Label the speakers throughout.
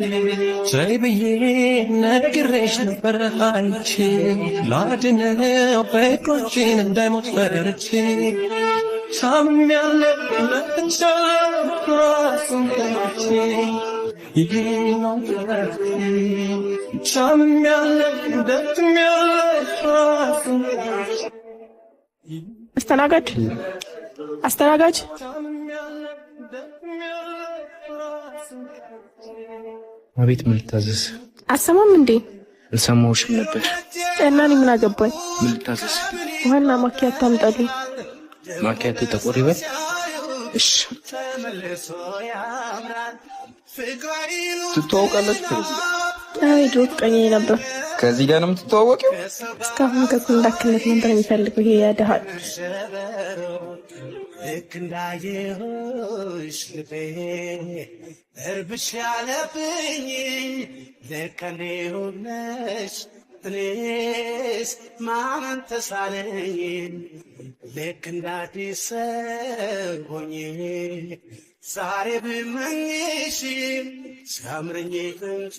Speaker 1: Baby, negresh neferaichi, ladine pekochin demonstraichi. Samyale lenchala rasunchi, inonchi. Samyale detmyale rasunchi.
Speaker 2: አስተናጋጅ
Speaker 3: አቤት ምን ልታዘዝ?
Speaker 2: አሰማም እንዴ?
Speaker 3: አልሰማሁሽም ነበር።
Speaker 2: እና እኔ ምን አገባኝ?
Speaker 3: ምን ልታዘዝ?
Speaker 2: ዋና ማኪያቶ አምጣልኝ።
Speaker 3: ማኪያቶ ጠቆር ይበል። እሺ ትተዋወቃላችሁ?
Speaker 2: አይ ድሮ ፍቅረኛዬ ነበር።
Speaker 3: ከዚህ ጋር ነው የምትተዋወቂው?
Speaker 2: እስካሁን ከኩንዳክነት ነበር የሚፈልገው ይሄ ያደሃል።
Speaker 1: ልክ እንዳየሁሽ ልቤ እርብሽ ያለብኝ ልክ እኔ ሆነሽ እኔስ ማመን ተሳነኝ ልክ እንደ አዲስ ሰው ሆኜ ዛሬ ብመኝሽ ሲያምረኝ እንጂ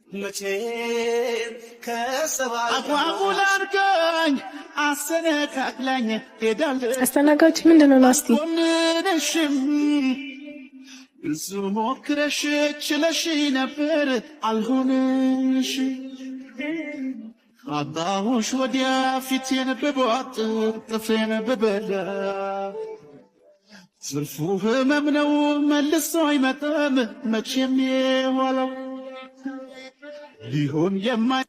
Speaker 1: መቼም ከሰባይ አጓጉል አድርገኝ አሰነካክላኝ ሄዳለች።
Speaker 2: አስተናጋጅ ምንድነው ናስቲ?
Speaker 1: ብዙ ሞክረሽ ችለሽ ነበር አልሆነሽ አጣሁሽ ወዲያ ፊቴን በቧጥ ጥፍሬን በበላ ዝርፉ ህመም ነው መልሶ አይመጣም መቼም የኋላው ሊሆን የማይ